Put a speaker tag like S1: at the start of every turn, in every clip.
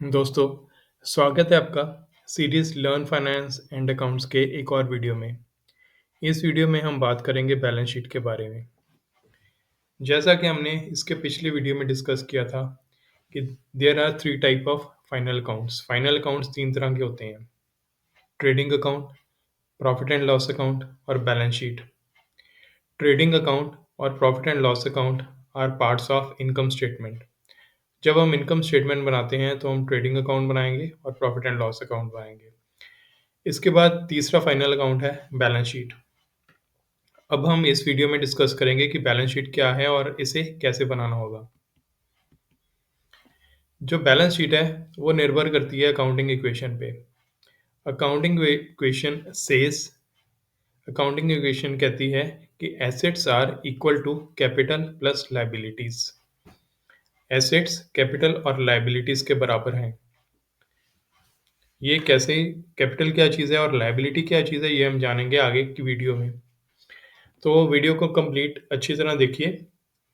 S1: दोस्तों, स्वागत है आपका series learn finance and accounts के एक और वीडियो में। इस वीडियो में हम बात करेंगे बैलेंस शीट के बारे में। जैसा कि हमने इसके पिछले वीडियो में डिस्कस किया था कि there are three type of final accounts. Final accounts तीन तरह के होते हैं: trading account, profit and loss account और बैलेंस शीट। ट्रेडिंग अकाउंट और profit and loss account are parts of income statement. जब हम इनकम स्टेटमेंट बनाते हैं तो हम ट्रेडिंग अकाउंट बनाएंगे और प्रॉफिट एंड लॉस अकाउंट बनाएंगे। इसके बाद तीसरा फाइनल अकाउंट है बैलेंस शीट। अब हम इस वीडियो में डिस्कस करेंगे कि बैलेंस शीट क्या है और इसे कैसे बनाना होगा। जो बैलेंस शीट है वो निर्भर करती है अकाउंटिंग इक्वेशन पे। अकाउंटिंग इक्वेशन कहती है कि assets are equal to capital plus liabilities. Assets capital और लायबिलिटीज के बराबर हैं। ये कैसे, कैपिटल क्या चीज़ है और लायबिलिटी क्या चीज़ है, ये हम जानेंगे आगे की वीडियो में। तो वीडियो को कंप्लीट अच्छी तरह देखिए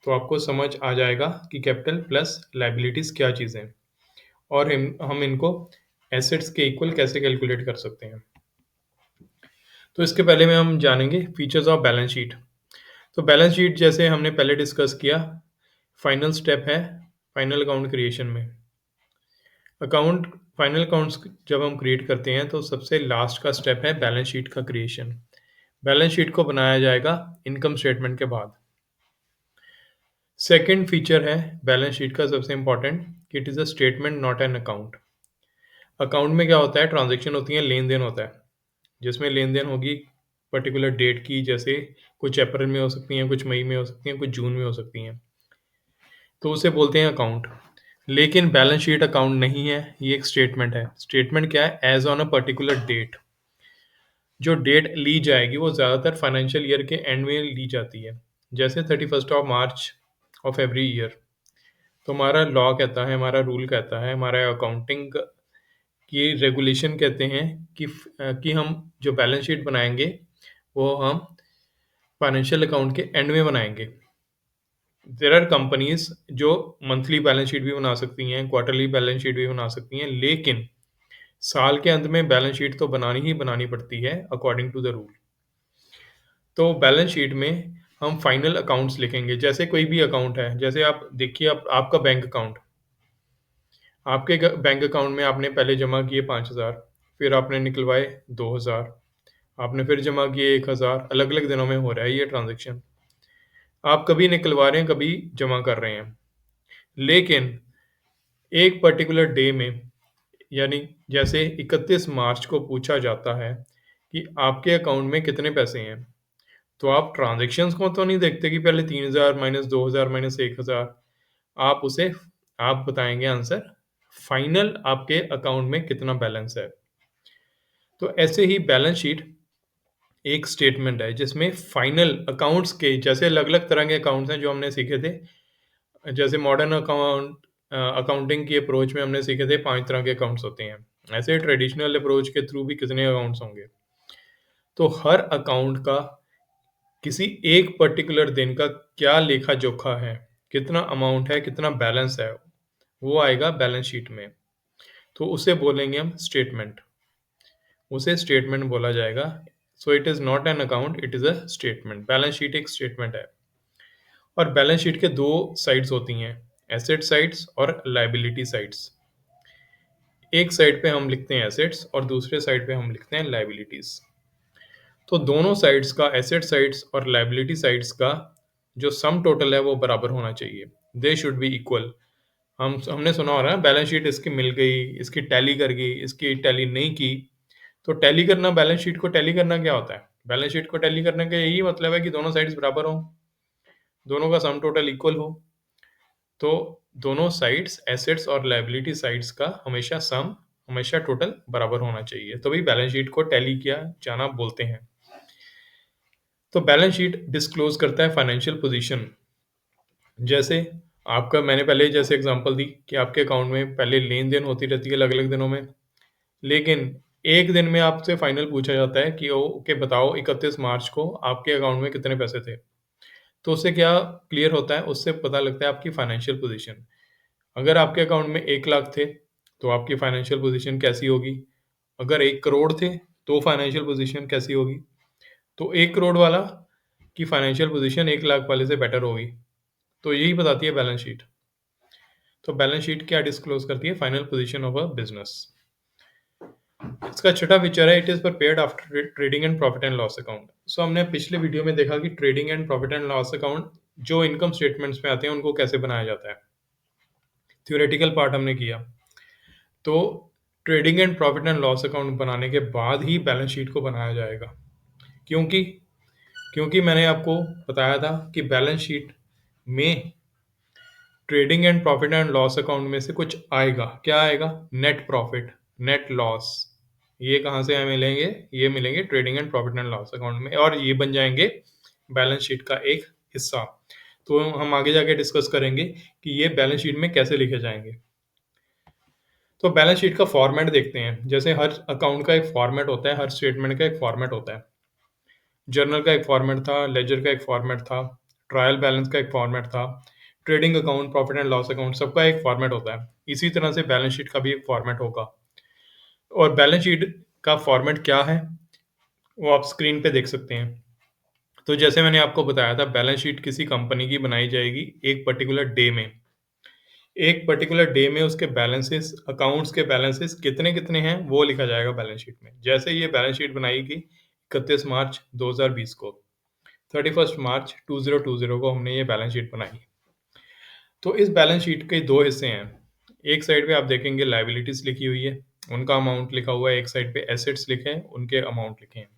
S1: तो आपको समझ आ जाएगा कि कैपिटल प्लस लायबिलिटीज़ क्या चीज़ है और हम इनको एसेट्स के इक्वल कैसे कैलकुलेट कर सकते हैं। तो इसके पहले में हम जानेंगे फीचर्स ऑफ बैलेंस शीट। तो बैलेंस शीट जैसे हमने पहले डिस्कस किया, फाइनल स्टेप है फाइनल अकाउंट क्रिएशन में। अकाउंट फाइनल अकाउंट्स जब हम क्रिएट करते हैं तो सबसे लास्ट का स्टेप है बैलेंस शीट का क्रिएशन। बैलेंस शीट को बनाया जाएगा इनकम स्टेटमेंट के बाद। सेकंड फीचर है बैलेंस शीट का सबसे इम्पोर्टेंट कि it is a statement not an account. Account में क्या होता है, ट्रांजैक्शन होती है, लेन देन होता है, जिसमें लेन देन होगी पर्टिकुलर डेट की, जैसे कुछ अप्रैल में हो सकती हैं, कुछ मई में हो सकती हैं, कुछ जून में हो सकती हैं, तो उसे बोलते हैं अकाउंट। लेकिन बैलेंस शीट अकाउंट नहीं है, ये एक स्टेटमेंट है। स्टेटमेंट क्या है, as on a particular date. जो डेट ली जाएगी वो ज़्यादातर फाइनेंशियल ईयर के एंड में ली जाती है, जैसे 31 of March of every year. तो हमारा लॉ कहता है, हमारा रूल कहता है, हमारा अकाउंटिंग की रेगुलेशन कहते हैं कि हम जो बैलेंस शीट बनाएंगे वो हम फाइनेंशियल अकाउंट के एंड में बनाएंगे। देयर आर कंपनीज जो मंथली बैलेंस शीट भी बना सकती हैं, क्वार्टरली बैलेंस शीट भी बना सकती हैं, लेकिन साल के अंत में बैलेंस शीट तो बनानी ही बनानी पड़ती है अकॉर्डिंग टू द रूल। तो बैलेंस शीट में हम फाइनल अकाउंट्स लिखेंगे। जैसे कोई भी अकाउंट है, जैसे आप देखिए, आपका बैंक अकाउंट, आपके बैंक अकाउंट में आपने पहले जमा किए 5,000, फिर आपने निकलवाए 2,000, आपने फिर जमा किए 1,000। अलग अलग दिनों में हो रहा है ये ट्रांजेक्शन। आप कभी निकलवा रहे हैं, कभी जमा कर रहे हैं, लेकिन एक पर्टिकुलर डे में, यानी जैसे 31 मार्च को पूछा जाता है कि आपके अकाउंट में कितने पैसे हैं, तो आप ट्रांजेक्शन्स को तो नहीं देखते कि पहले 3,000 माइनस 2,000 माइनस 1,000। आप उसे आप बताएंगे आंसर, फाइनल आपके अकाउंट में कितना बैलेंस है। तो ऐसे ही बैलेंस शीट एक स्टेटमेंट है जिसमें फाइनल अकाउंट्स के, जैसे अलग अलग तरह के अकाउंट्स हैं जो हमने सीखे थे। जैसे मॉडर्न अकाउंटिंग की अप्रोच में हमने सीखे थे 5 तरह के अकाउंट्स होते हैं। ऐसे ट्रेडिशनल अप्रोच के थ्रू भी कितने अकाउंट्स होंगे। तो हर अकाउंट का किसी एक पर्टिकुलर दिन का क्या लेखा जोखा है, कितना अमाउंट है, कितना बैलेंस है, वो आएगा बैलेंस शीट में। तो उसे बोलेंगे हम स्टेटमेंट, उसे स्टेटमेंट बोला जाएगा। So it is not an account, it is a statement. Balance sheet एक स्टेटमेंट है। और बैलेंस शीट के दो साइड्स होती हैं, एसेट साइड्स और लायबिलिटी साइड्स। एक साइड पे हम लिखते हैं एसेट्स और दूसरे साइड पे हम लिखते हैं लायबिलिटीज। तो दोनों साइड्स का, एसेट साइड्स और लायबिलिटी साइड्स का जो सम टोटल है वो बराबर होना चाहिए। They should be equal. हमने सुना हो रहा है बैलेंस शीट इसकी मिल गई, इसकी टैली कर गई, इसकी टैली नहीं की। तो टैली करना, बैलेंस शीट को टैली करना क्या होता है? बैलेंस शीट को टैली करने का यही मतलब है कि दोनों साइड्स बराबर हो, दोनों का सम टोटल इक्वल हो। तो दोनों साइड्स, एसेट्स और लायबिलिटी साइड्स का हमेशा सम, हमेशा टोटल बराबर होना चाहिए, तभी बैलेंस शीट को टैली किया जाना बोलते हैं। तो बैलेंस शीट डिस्क्लोज करता है फाइनेंशियल पोजीशन। जैसे आपका, मैंने पहले जैसे एग्जांपल दी कि आपके अकाउंट में पहले लेन देन होती रहती है अलग अलग दिनों में, लेकिन एक दिन में आपसे फाइनल पूछा जाता है कि ओके बताओ 31 मार्च को आपके अकाउंट में कितने पैसे थे। तो उससे क्या क्लियर होता है, उससे पता लगता है आपकी फाइनेंशियल पोजीशन। अगर आपके अकाउंट में 1 लाख थे तो आपकी फाइनेंशियल पोजीशन कैसी होगी? अगर 1 करोड़ थे, तो फाइनेंशियल पोजीशन कैसी होगी? तो 1 करोड़ वाला की फाइनेंशियल पोजीशन 1 लाख वाले से बेटर होगी। तो यही बताती है बैलेंस शीट। तो बैलेंस शीट क्या डिस्क्लोज़ करती है? Final position of a business. इसका छठा फीचर है, it is prepared after trading and profit and loss account. So हमने पिछले वीडियो में देखा कि trading and profit and loss account जो इनकम स्टेटमेंट्स में आते हैं, उनको कैसे बनाया जाता है। थ्योरेटिकल पार्ट हमने किया। तो trading and profit and loss account बनाने के बाद ही बैलेंस शीट को बनाया जाएगा। क्योंकि क्योंकि मैंने आपको बताया था कि बैलेंस शीट में trading and profit and loss account में से कुछ आएगा। क्या आएगा? Net profit, net loss. ये कहाँ से हमें मिलेंगे? ये मिलेंगे trading and profit and loss account में, और ये बन जाएंगे बैलेंस शीट का एक हिस्सा। तो हम आगे जाके डिस्कस करेंगे कि ये बैलेंस शीट में कैसे लिखे जाएंगे। तो बैलेंस शीट का फॉर्मेट देखते हैं। जैसे हर अकाउंट का एक फॉर्मेट होता है, हर स्टेटमेंट का एक फॉर्मेट होता है। जर्नल का एक फॉर्मेट था, लेजर का एक फॉर्मेट था, ट्रायल बैलेंस का एक फॉर्मेट था, trading account, profit and loss account, सबका एक फॉर्मेट होता है। इसी तरह से बैलेंस शीट का भी एक फॉर्मेट होगा। और बैलेंस शीट का फॉर्मेट क्या है, वो आप स्क्रीन पे देख सकते हैं। तो जैसे मैंने आपको बताया था, बैलेंस शीट किसी कंपनी की बनाई जाएगी एक पर्टिकुलर डे में। एक पर्टिकुलर डे में उसके बैलेंसेस, अकाउंट्स के बैलेंसेस कितने-कितने हैं, वो लिखा जाएगा बैलेंस शीट में। जैसे ये बैलेंस शीट बनाई गई 31 मार्च 2020 को, 31 मार्च 2020 को हमने ये बैलेंस शीट बनाई। तो इस बैलेंस शीट के 2 हिस्से हैं। एक साइड पे आप देखेंगे लायबिलिटीज़ लिखी हुई है, उनका अमाउंट लिखा हुआ है, एक साइड पे एसेट्स लिखे हैं, उनके अमाउंट लिखे हैं।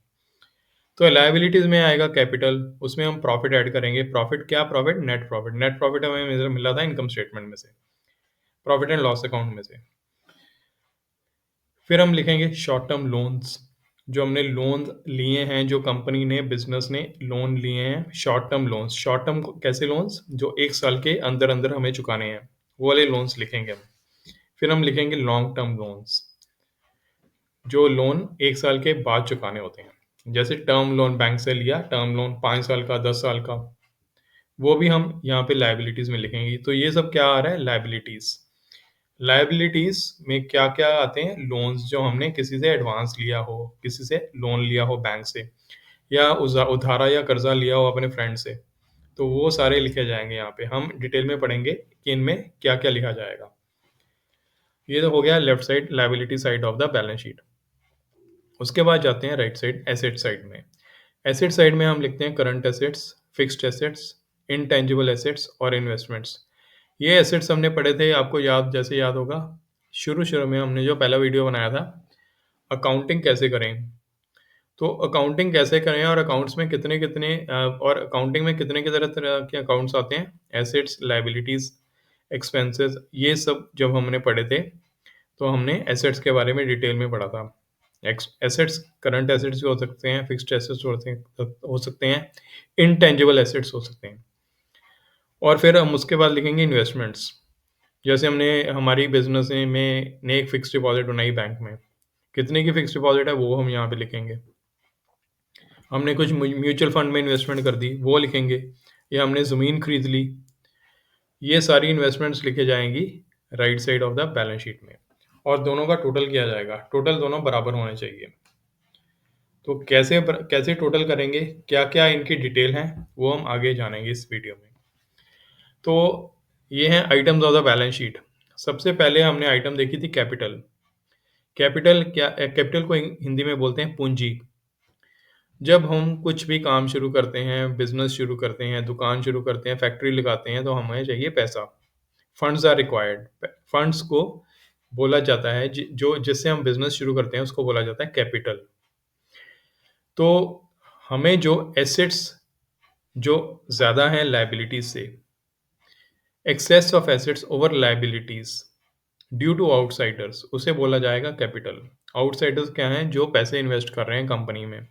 S1: तो लायबिलिटीज़ में आएगा कैपिटल, उसमें हम प्रॉफिट ऐड करेंगे। प्रॉफिट क्या? Profit, net profit. Net profit हमें मिला था इनकम स्टेटमेंट में से, प्रॉफिट एंड लॉस अकाउंट में से। फिर हम लिखेंगे शॉर्ट टर्म लोन्स, जो हमने लोन लिए हैं, जो कंपनी ने, बिजनेस ने लोन लिए हैं, short term loans. Short term कैसे लोन्स? जो 1 साल के अंदर अंदर हमें चुकाने हैं, वो वाले लोन्स लिखेंगे हम। फिर हम लिखेंगे लॉन्ग टर्म लोन्स, जो लोन 1 साल के बाद चुकाने होते हैं। जैसे टर्म लोन बैंक से लिया, टर्म लोन 5 साल का, 10 साल का, वो भी हम यहाँ पे लायबिलिटीज़ में लिखेंगे। तो ये सब क्या आ रहा है? लायबिलिटीज़। लायबिलिटीज़ में क्या-क्या आते हैं? लोन्स, जो हमने किसी से एडवांस लिया हो, किसी से लोन लिया हो बैंक से, या उधारा या कर्ज़ा लिया हो अपने फ्रेंड से, तो वो सारे लिखे जाएँगे यहाँ पे। हम डिटेल में पढ़ेंगे कि इनमें क्या-क्या लिखा जाएगा। ये तो हो गया left side, liability side of the balance sheet. उसके बाद जाते हैं राइट साइड, एसेट साइड में। एसेट साइड में हम लिखते हैं current assets, fixed assets, intangible assets और इन्वेस्टमेंट्स। ये एसेट्स हमने पढ़े थे, आपको जैसे याद होगा, शुरू-शुरू में हमने जो पहला वीडियो बनाया था, अकाउंटिंग कैसे करें। तो अकाउंटिंग कैसे करें और अकाउंट्स में कितने-कितने और अकाउंटिंग में कितने के तरह-तरह के अकाउंट्स आते हैं, एसेट्स, लायबिलिटीज़, एक्सपेंसेस, ये सब जब हमने पढ़े थे, तो हमने एसेट्स के बारे में डिटेल में पढ़ा था। एसेट्स करंट एसेट्स भी हो सकते हैं, फिक्स्ड एसेट्स हो सकते हैं, इनटैंजिबल एसेट्स हो सकते हैं। और फिर हम उसके बाद लिखेंगे इन्वेस्टमेंट्स। जैसे हमने हमारी बिज़नेस में ने एक फिक्स्ड डिपॉज़िट बनाई बैंक में। कितने की फिक्स्ड डिपॉज़िट है, वो हम यहाँ पे लिखेंगे। हमने कुछ म्यूचुअल फंड में इन्वेस्टमेंट कर दी, वो लिखेंगे। या हमने ज़मीन खरीद ली। ये सारी इन्वेस्टमेंट्स लिखे जाएँगी right side of the balance sheet में, और दोनों का टोटल किया जाएगा। टोटल दोनों बराबर होने चाहिए। तो कैसे टोटल करेंगे, क्या-क्या इनकी डिटेल है, वो हम आगे जानेंगे इस वीडियो में। तो ये हैं items of the balance sheet. सबसे पहले हमने आइटम देखी थी कैपिटल। कैपिटल को हिंदी में बोलते हैं पूंजी। जब हम कुछ भी काम शुरू करते हैं, बिज़नेस शुरू करते हैं, दुकान शुरू करते हैं, फैक्ट्री लगाते हैं, तो हमें चाहिए पैसा। Funds are required. फंड्स को बोला जाता है, जिससे हम बिज़नेस शुरू करते हैं, उसको बोला जाता है कैपिटल। तो हमें जो एसेट्स जो ज़्यादा हैं लायबिलिटीज़ से, excess of assets over liabilities due to outsiders, उसे बोला जाएगा कैपिटल। आउटसाइडर्स क्या हैं? जो पैसे इन्वेस्ट कर रहे हैं कंपनी में,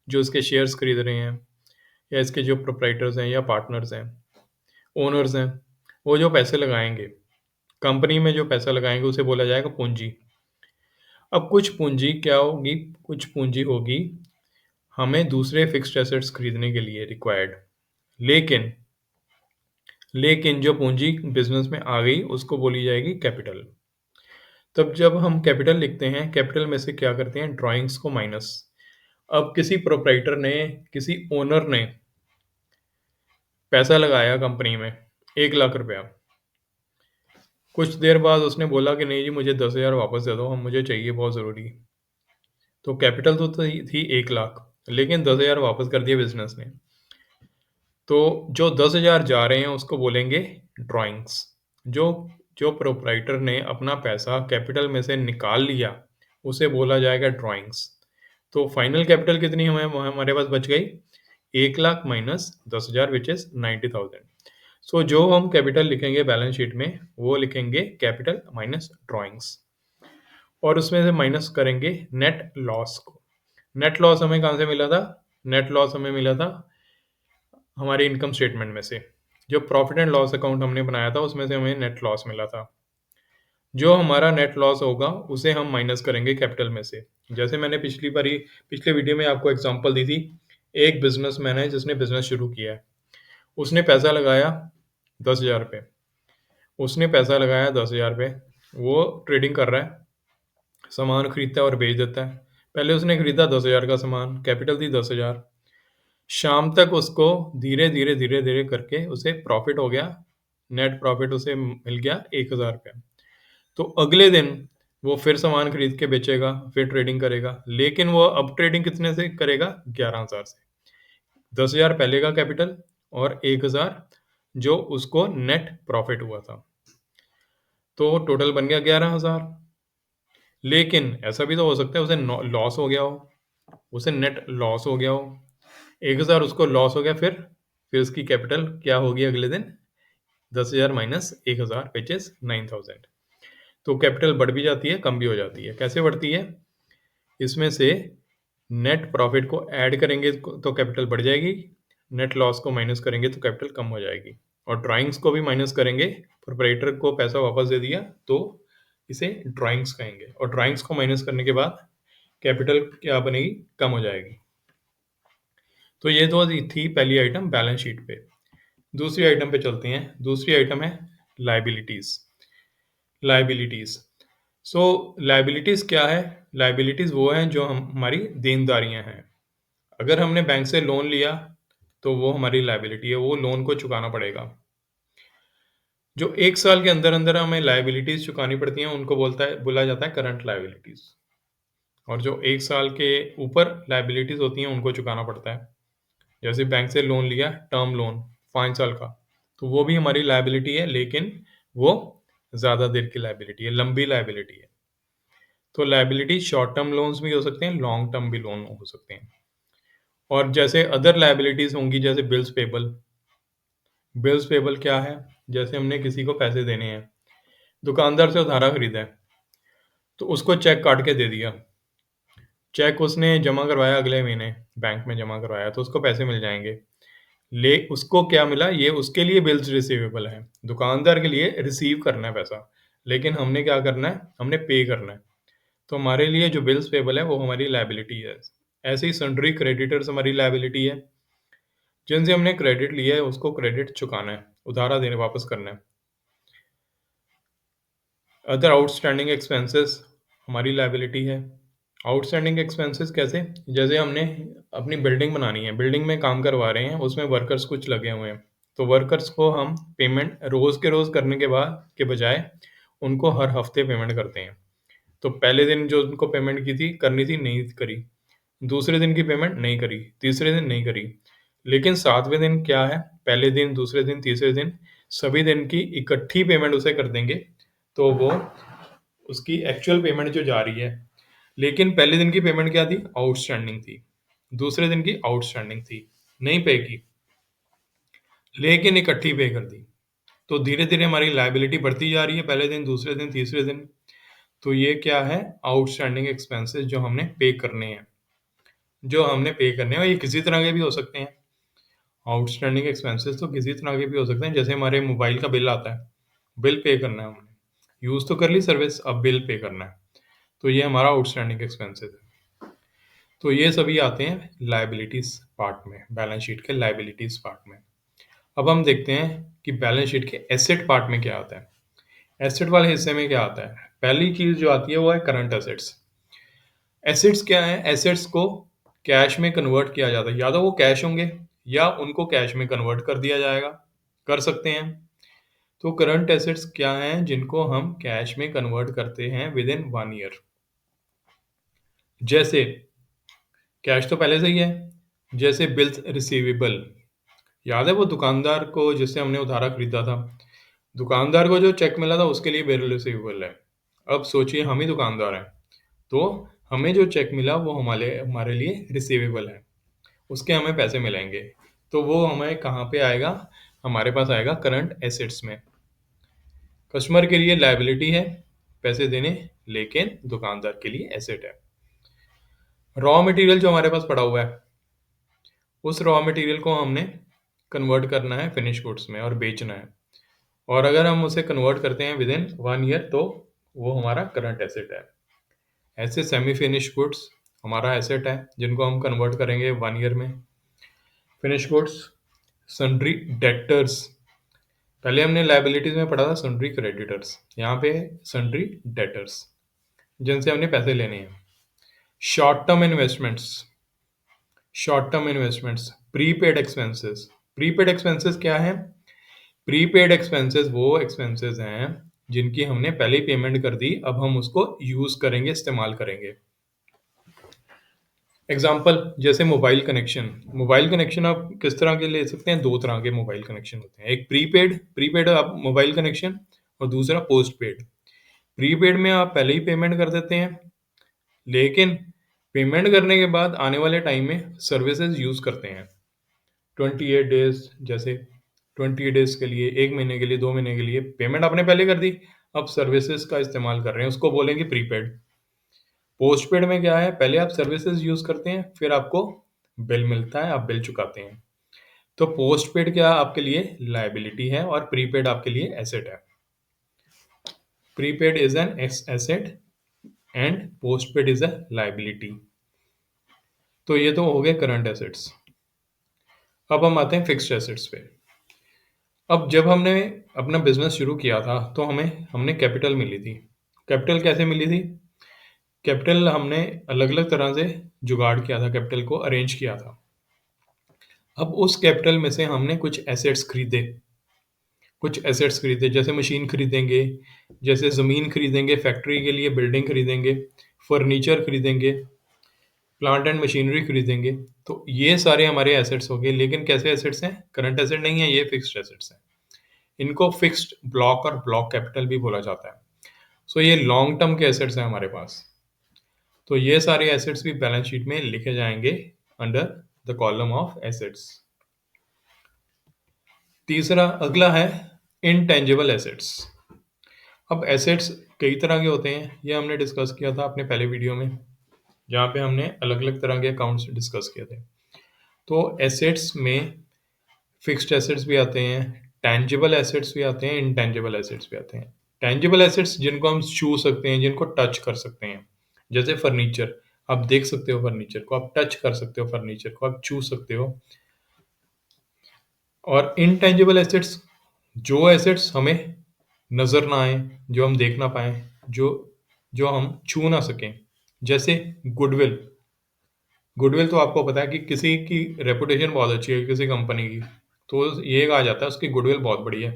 S1: जो इसके शेयर्स खरीद रहे हैं, या इसके जो प्रोप्राइटर्स हैं या पार्टनर्स हैं, ओनर्स हैं, वो जो पैसे लगाएंगे कंपनी में, जो पैसा लगाएंगे, उसे बोला जाएगा पूंजी। अब कुछ पूंजी क्या होगी? कुछ पूंजी होगी हमें दूसरे फिक्स्ड एसेट्स खरीदने के लिए रिक्वायर्ड। लेकिन लेकिन जो पूंजी बिजनेस में आ गई, उसको बोली जाएगी कैपिटल। तब जब हम कैपिटल लिखते हैं, कैपिटल में से क्या करते हैं, ड्राइंग्स को माइनस। अब किसी प्रोप्राइटर ने, किसी ओनर ने पैसा लगाया कंपनी में 1,00,000 रुपया। कुछ देर बाद उसने बोला कि नहीं जी मुझे 10,000 वापस दे दो, हम मुझे चाहिए बहुत ज़रूरी। तो कैपिटल तो थी 1,00,000, लेकिन 10,000 वापस कर दिया बिजनेस ने। तो जो 10,000 जा रहे हैं उसको बोलेंगे ड्राइंग्स। जो जो प्रोप्राइटर ने अपना पैसा कैपिटल में से निकाल लिया उसे बोला जाएगा ड्राइंग्स। तो फाइनल कैपिटल कितनी हमारे पास बच गई, 1,00,000 माइनस 10,000 विच इज 90,000। सो जो हम कैपिटल लिखेंगे बैलेंस शीट में वो लिखेंगे कैपिटल माइनस ड्राइंग्स, और उसमें से माइनस करेंगे नेट लॉस को। नेट लॉस हमें कहाँ से मिला था, नेट लॉस हमें मिला था हमारे इनकम स्टेटमेंट में से। जो प्रॉफिट एंड लॉस अकाउंट हमने बनाया था उसमें से हमें नेट लॉस मिला था। जो हमारा नेट लॉस होगा उसे हम माइनस करेंगे कैपिटल में से। जैसे मैंने पिछले वीडियो में आपको एग्जांपल दी थी, एक बिजनेसमैन है जिसने बिजनेस शुरू किया है। उसने पैसा लगाया 10,000 रुपये। उसने पैसा लगाया 10,000 रुपये, वो ट्रेडिंग कर रहा है, सामान खरीदता है और बेच देता है। पहले उसने खरीदा 10,000 का सामान, कैपिटल थी 10,000। शाम तक उसको धीरे धीरे धीरे धीरे करके उसे प्रॉफिट हो गया, नेट प्रॉफिट उसे मिल गया 1,000 रुपया। तो अगले दिन वो फिर सामान खरीद के बेचेगा, फिर ट्रेडिंग करेगा, लेकिन वो अब ट्रेडिंग कितने से करेगा, 11,000 से। 10,000 पहले का कैपिटल और 1,000 जो उसको नेट प्रॉफिट हुआ था, तो टोटल बन गया 11,000। लेकिन ऐसा भी तो हो सकता है उसे लॉस हो गया हो, उसे नेट लॉस हो गया हो, 1,000 उसको लॉस हो गया, फिर उसकी कैपिटल क्या होगी अगले दिन, 10,000 माइनस 1,000 विच इज 9,000। तो कैपिटल बढ़ भी जाती है, कम भी हो जाती है। कैसे बढ़ती है, इसमें से नेट प्रॉफिट को ऐड करेंगे तो कैपिटल बढ़ जाएगी, नेट लॉस को माइनस करेंगे तो कैपिटल कम हो जाएगी। और ड्राइंग्स को भी माइनस करेंगे, प्रोप्राइटर को पैसा वापस दे दिया तो इसे ड्राइंग्स कहेंगे, और ड्राइंग्स को माइनस करने के बाद कैपिटल क्या बनेगी, कम हो जाएगी। तो ये तो थी पहली आइटम बैलेंस शीट पे। दूसरी आइटम पे चलते हैं। दूसरी आइटम है लाइबिलिटीज। लाइबिलिटीज, सो लाइबिलिटीज क्या है, लाइबिलिटीज वो हैं जो हमारी देनदारियां हैं। अगर हमने बैंक से लोन लिया तो वो हमारी लाइबिलिटी है, वो लोन को चुकाना पड़ेगा। जो 1 साल के अंदर अंदर हमें लाइबिलिटीज चुकानी पड़ती हैं उनको बोला जाता है करंट लाइबिलिटीज। और जो 1 साल के ऊपर लाइबिलिटीज होती हैं उनको चुकाना पड़ता है। जैसे बैंक से लोन लिया, टर्म लोन 5 साल का, तो वो भी हमारी लाइबिलिटी है, लेकिन वो ज़्यादा देर की लाइबिलिटी है, लंबी लाइबिलिटी है। तो लाइबिलिटी शॉर्ट टर्म लोन्स भी हो सकते हैं, लॉन्ग टर्म भी लोन हो सकते हैं। और जैसे अदर लाइबिलिटीज होंगी, जैसे बिल्स पेबल। बिल्स पेबल क्या है, जैसे हमने किसी को पैसे देने हैं, दुकानदार से उधारा खरीदा है, तो उसको चेक काट के दे दिया। चेक उसने जमा करवाया अगले महीने, बैंक में जमा करवाया, तो उसको पैसे मिल जाएंगे। उसको क्या मिला, ये उसके लिए बिल्स रिसीवेबल है, दुकानदार के लिए रिसीव करना है पैसा, लेकिन हमने क्या करना है, हमने पे करना है। तो हमारे लिए जो बिल्स पेबल है वो हमारी लाइबिलिटी है। ऐसे ही सन्ड्री क्रेडिटर्स हमारी लाइबिलिटी है, जिनसे हमने क्रेडिट लिया है उसको क्रेडिट चुकाना है, उधारा देने वापस करना है। अदर आउटस्टैंडिंग एक्सपेंसेस हमारी लाइबिलिटी है। आउटस्टैंडिंग एक्सपेंसेस कैसे, जैसे हमने अपनी बिल्डिंग बनानी है, बिल्डिंग में काम करवा रहे हैं, उसमें वर्कर्स कुछ लगे हुए हैं, तो वर्कर्स को हम पेमेंट रोज़ के रोज़ करने के बजाय उनको हर हफ्ते पेमेंट करते हैं। तो पहले दिन जो उनको पेमेंट की थी करनी थी, नहीं करी, दूसरे दिन की पेमेंट नहीं करी, तीसरे दिन नहीं करी, लेकिन 7वें दिन क्या है, पहले दिन, दूसरे दिन, तीसरे दिन, सभी दिन की इकट्ठी पेमेंट उसे कर देंगे, तो वो उसकी एक्चुअल पेमेंट जो जा रही है, लेकिन पहले दिन की पेमेंट क्या थी, आउटस्टैंडिंग थी, दूसरे दिन की आउटस्टैंडिंग थी, नहीं पे की, लेकिन इकट्ठी पे कर दी। तो धीरे धीरे हमारी लाइबिलिटी बढ़ती जा रही है, पहले दिन, दूसरे दिन, तीसरे दिन। तो ये क्या है, आउटस्टैंडिंग एक्सपेंसेस जो हमने पे करने हैं, और ये किसी तरह के भी हो सकते हैं। आउटस्टैंडिंग एक्सपेंसेस तो किसी तरह के भी हो सकते हैं, जैसे हमारे मोबाइल का बिल आता है, बिल पे करना है हमने, यूज़ तो कर ली सर्विस, अब बिल पे करना है, तो ये हमारा आउटस्टैंडिंग एक्सपेंसेस है। तो ये सभी आते हैं लाइबिलिटीज पार्ट में, बैलेंस शीट के लाइबिलिटीज पार्ट में। अब हम देखते हैं कि बैलेंस शीट के एसेट पार्ट में क्या आता है। एसेट वाले हिस्से में क्या आता है? पहली चीज़ जो आती है वो है करंट एसेट्स। एसेट्स क्या है? एसेट्स को कैश में कन्वर्ट किया जाता है। या तो वो कैश होंगे या उनको कैश में कन्वर्ट कर दिया जाएगा, कर सकते हैं। तो करंट एसेट्स क्या हैं जिनको हम कैश में कन्वर्ट करते हैं विद इन 1 ईयर? जैसे कैश तो पहले से ही है, जैसे बिल्स रिसीवेबल। याद है वो दुकानदार को जिससे हमने उधारा खरीदा था? दुकानदार को जो चेक मिला था उसके लिए बिल रिसीवेबल है। अब सोचिए हम ही दुकानदार हैं, तो हमें जो चेक मिला वो हमारे हमारे लिए रिसीवेबल है, उसके हमें पैसे मिलेंगे। तो वो हमें कहाँ पे आएगा? हमारे पास आएगा करंट एसेट्स में। कस्टमर के लिए लायबिलिटी है पैसे देने, लेकिन दुकानदार के लिए एसेट है। रॉ मटेरियल जो हमारे पास पड़ा हुआ है, उस रॉ मटेरियल को हमने कन्वर्ट करना है फिनिश गुड्स में और बेचना है। और अगर हम उसे कन्वर्ट करते हैं विद इन 1 ईयर तो वो हमारा करंट एसेट है। ऐसे सेमी फिनिश गुड्स हमारा एसेट है जिनको हम कन्वर्ट करेंगे 1 ईयर में। फिनिश गुड्स, सन्ड्री डेटर्स, पहले हमने लायबिलिटीज में पढ़ा था सन्ड्री क्रेडिटर्स, यहाँ पे सन्ड्री डेटर्स जिनसे हमने पैसे लेने हैं। Short term investments, short term investments, prepaid expenses. Prepaid expenses क्या है? प्रीपेड एक्सपेंसेस वो एक्सपेंसेस हैं जिनकी हमने पहले ही पेमेंट कर दी, अब हम उसको यूज करेंगे, इस्तेमाल करेंगे। एग्जाम्पल जैसे मोबाइल कनेक्शन। मोबाइल कनेक्शन आप किस तरह के ले सकते हैं? 2 तरह के मोबाइल कनेक्शन होते हैं। एक प्रीपेड प्रीपेड आप मोबाइल कनेक्शन, और दूसरा पोस्ट पेड। प्रीपेड में आप पहले ही पेमेंट कर देते हैं, लेकिन पेमेंट करने के बाद आने वाले टाइम में सर्विसेज यूज़ करते हैं। 28 डेज़, जैसे 28 डेज़ के लिए, 1 महीने के लिए, 2 महीने के लिए पेमेंट आपने पहले कर दी, अब सर्विसेज का इस्तेमाल कर रहे हैं, उसको बोलेंगे प्रीपेड। पोस्टपेड में क्या है? पहले आप सर्विसेज यूज़ करते हैं, फिर आपको बिल मिलता है, आप बिल चुकाते हैं। तो पोस्टपेड क्या आपके लिए लायबिलिटी है और प्रीपेड आपके लिए एसेट है। Prepaid is an asset and postpaid is a liability. तो ये तो हो गए करंट एसेट्स। अब हम आते हैं फिक्स्ड एसेट्स पे। अब जब हमने अपना बिजनेस शुरू किया था तो हमने कैपिटल मिली थी। कैपिटल कैसे मिली थी? कैपिटल हमने अलग अलग तरह से जुगाड़ किया था, कैपिटल को अरेंज किया था। अब उस कैपिटल में से हमने कुछ एसेट्स खरीदे, जैसे मशीन खरीदेंगे, जैसे ज़मीन खरीदेंगे, फैक्ट्री के लिए बिल्डिंग खरीदेंगे, फर्नीचर खरीदेंगे, प्लांट एंड मशीनरी खरीदेंगे। तो ये सारे हमारे एसेट्स हो गए, लेकिन कैसे एसेट्स हैं? करंट एसेट नहीं है, ये फिक्स्ड एसेट्स हैं। इनको फिक्स्ड ब्लॉक और ब्लॉक कैपिटल भी बोला जाता है। सो ये लॉन्ग टर्म के एसेट्स हैं हमारे पास। तो ये सारे एसेट्स भी बैलेंस शीट में लिखे जाएंगे under the column of assets. तीसरा अगला है इनटेंजिबल एसेट्स। अब एसेट्स कई तरह के होते हैं, ये हमने डिस्कस किया था अपने पहले वीडियो में, जहाँ पे हमने अलग अलग तरह के अकाउंट्स डिस्कस किए थे। तो एसेट्स में फिक्स्ड एसेट्स भी आते हैं, टेंजिबल एसेट्स भी आते हैं, इनटेंजिबल एसेट्स भी आते हैं। टेंजिबल एसेट्स जिनको हम छू सकते हैं, जिनको टच कर सकते हैं, जैसे फर्नीचर। आप देख सकते हो फर्नीचर को, आप टच कर सकते हो फर्नीचर को, आप छू सकते हो। और इनटेंजिबल एसेट्स, जो एसेट्स हमें नज़र ना आए, जो हम देख ना पाए, जो जो हम छू ना सकें, जैसे गुडविल। गुडविल तो आपको पता है कि किसी की रेपुटेशन बहुत अच्छी है, किसी कंपनी की, तो ये कहा जाता है उसकी गुडविल बहुत बड़ी है।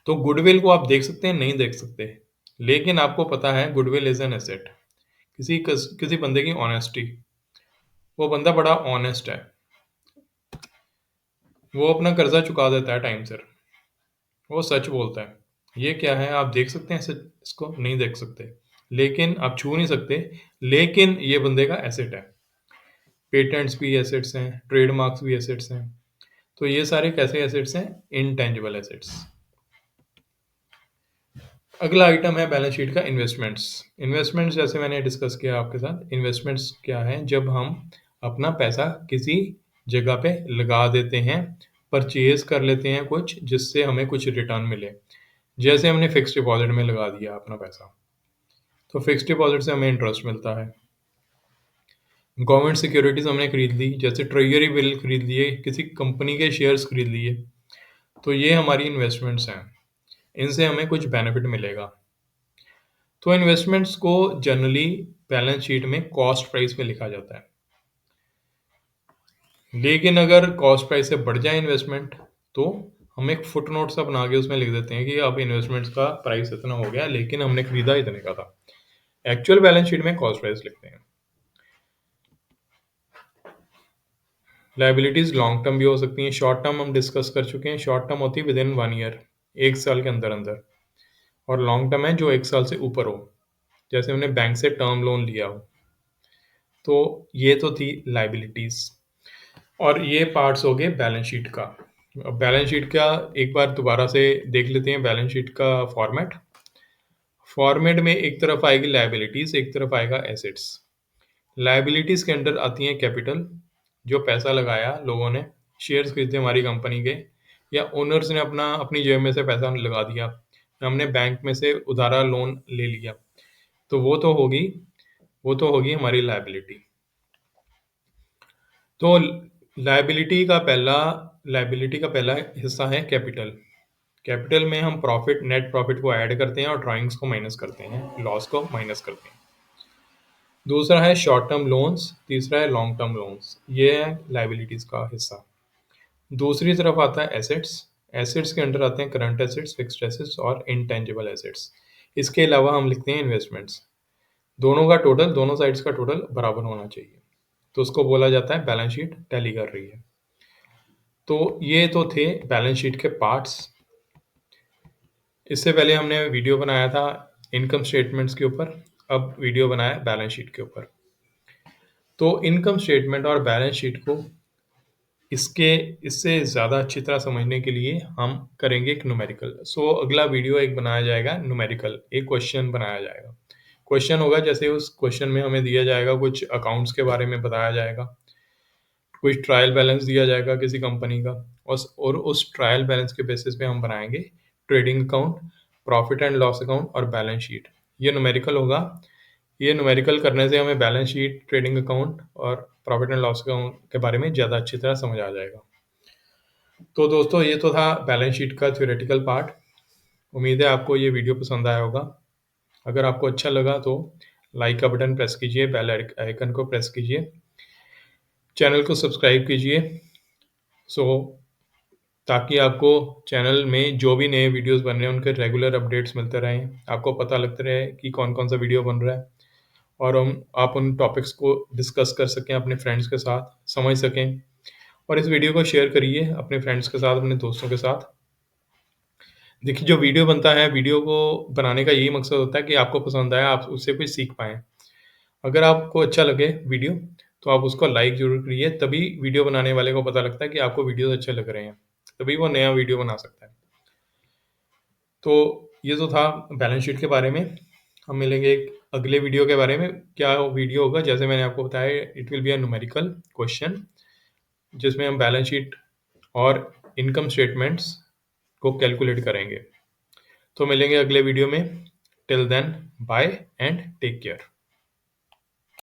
S1: तो गुडविल को आप देख सकते हैं? नहीं देख सकते, लेकिन आपको पता है गुडविल इज एन एसेट। किसी बंदे की ऑनेस्टी, वो बंदा बड़ा ऑनेस्ट है, वो अपना कर्जा चुका देता है टाइम से, वो सच बोलता है। ये क्या है? आप देख सकते हैं इसको? नहीं देख सकते, लेकिन आप छू नहीं सकते, लेकिन ये बंदे का एसेट है। पेटेंट्स भी एसेट्स हैं, ट्रेडमार्क्स भी एसेट्स हैं। तो ये सारे कैसे एसेट्स हैं? Intangible assets. अगला आइटम है बैलेंस शीट का इन्वेस्टमेंट्स। इन्वेस्टमेंट्स जैसे मैंने डिस्कस किया आपके साथ, इन्वेस्टमेंट्स क्या है? जब हम अपना पैसा किसी जगह पे लगा देते हैं, परचेज कर लेते हैं कुछ, जिससे हमें कुछ रिटर्न मिले। जैसे हमने फिक्स्ड डिपॉजिट में लगा दिया अपना पैसा, तो फिक्स्ड डिपॉजिट से हमें इंटरेस्ट मिलता है। गवर्नमेंट सिक्योरिटीज हमने खरीद ली, जैसे ट्रेजरी बिल खरीद लिए, किसी कंपनी के शेयर्स खरीद लिए, तो ये हमारी इन्वेस्टमेंट्स हैं। इनसे हमें कुछ बेनिफिट मिलेगा। तो इन्वेस्टमेंट्स को जनरली बैलेंस शीट में कॉस्ट प्राइस पे लिखा जाता है। लेकिन अगर कॉस्ट प्राइस से बढ़ जाए इन्वेस्टमेंट, तो हम एक फुटनोट सा बना के उसमें लिख देते हैं कि अब इन्वेस्टमेंट्स का प्राइस इतना हो गया, लेकिन हमने खरीदा इतने का था। एक्चुअल बैलेंस शीट में कॉस्ट प्राइस लिखते हैं। लायबिलिटीज लॉन्ग टर्म भी हो सकती हैं, शॉर्ट टर्म हम डिस्कस कर चुके हैं। शॉर्ट टर्म होती है विद इन 1 ईयर, 1 साल के अंदर अंदर, और लॉन्ग टर्म है जो 1 साल से ऊपर हो, जैसे हमने बैंक से टर्म लोन लिया हो। तो ये तो थी लायबिलिटीज, और ये पार्ट्स हो गए बैलेंस शीट का। अब बैलेंस शीट का एक बार दोबारा से देख लेते हैं, बैलेंस शीट का फॉर्मेट। फॉर्मेट में एक तरफ आएगी लायबिलिटीज, एक तरफ आएगा एसेट्स। लायबिलिटीज के अंडर आती हैं कैपिटल, जो पैसा लगाया लोगों ने, शेयर्स खरीदे हमारी कंपनी के, या ओनर्स ने अपनी जेब में से पैसा लगा दिया, या हमने बैंक में से उधारा लोन ले लिया, तो वो तो होगी हमारी लायबिलिटी। तो लायबिलिटी का पहला हिस्सा है कैपिटल। कैपिटल में हम नेट प्रॉफिट को ऐड करते हैं और ड्राइंग्स को माइनस करते हैं, लॉस को माइनस करते हैं। दूसरा है शॉर्ट टर्म लोन्स, तीसरा है लॉन्ग टर्म लोन्स। ये है लायबिलिटीज का हिस्सा। दूसरी तरफ आता है एसेट्स। एसेट्स के अंडर आते हैं करंट एसेट्स, फिक्स्ड एसेट्स और इनटेंजिबल एसेट्स। इसके अलावा हम लिखते हैं इन्वेस्टमेंट्स। दोनों साइड्स का टोटल बराबर होना चाहिए, तो उसको बोला जाता है बैलेंस शीट टैली कर रही है। तो ये तो थे बैलेंस शीट के पार्ट्स। इससे पहले हमने वीडियो बनाया था इनकम स्टेटमेंट्स के ऊपर, अब वीडियो बनाया बैलेंस शीट के ऊपर। तो इनकम स्टेटमेंट और बैलेंस शीट को इससे ज़्यादा अच्छी तरह समझने के लिए हम करेंगे एक न्यूमेरिकल। सो अगला वीडियो एक बनाया जाएगा न्यूमेरिकल, एक क्वेश्चन बनाया जाएगा। क्वेश्चन होगा जैसे उस क्वेश्चन में हमें दिया जाएगा, कुछ अकाउंट्स के बारे में बताया जाएगा, कुछ ट्रायल बैलेंस दिया जाएगा किसी कंपनी का, और उस ट्रायल बैलेंस के बेसिस पे हम बनाएंगे trading account, profit and loss account और बैलेंस शीट। ये न्यूमेरिकल होगा। ये न्यूमेरिकल करने से हमें बैलेंस शीट, ट्रेडिंग अकाउंट और प्रॉफिट एंड लॉस अकाउंट के बारे में ज़्यादा अच्छी तरह समझ आ जाएगा। तो दोस्तों, ये तो था बैलेंस शीट का थ्योरेटिकल पार्ट। उम्मीद है आपको ये वीडियो पसंद आया होगा। अगर आपको अच्छा लगा तो लाइक का बटन प्रेस कीजिए, बेल आइकन को प्रेस कीजिए, चैनल को सब्सक्राइब कीजिए, सो ताकि आपको चैनल में जो भी नए वीडियोस बन रहे हैं उनके रेगुलर अपडेट्स मिलते रहें, आपको पता लगता रहे कि कौन कौन सा वीडियो बन रहा है, और आप उन टॉपिक्स को डिस्कस कर सकें अपने फ्रेंड्स के साथ, समझ सकें। और इस वीडियो को शेयर करिए अपने फ्रेंड्स के साथ, अपने दोस्तों के साथ। देखिए, जो वीडियो बनता है, वीडियो को बनाने का यही मकसद होता है कि आपको पसंद आए, आप उससे कुछ सीख पाएँ। अगर आपको अच्छा लगे वीडियो, तो आप उसको लाइक ज़रूर करिए, तभी वीडियो बनाने वाले को पता लगता है कि आपको वीडियोज़ अच्छे लग रहे हैं, तभी वो नया वीडियो बना सकता है। तो ये तो था बैलेंस शीट के बारे में। हम मिलेंगे एक अगले वीडियो के बारे में। क्या वीडियो होगा, जैसे मैंने आपको बताया, it will be a numerical question, जिसमें हम बैलेंस शीट और इनकम स्टेटमेंट्स को कैलकुलेट करेंगे। तो मिलेंगे अगले वीडियो में। Till then, bye and take care.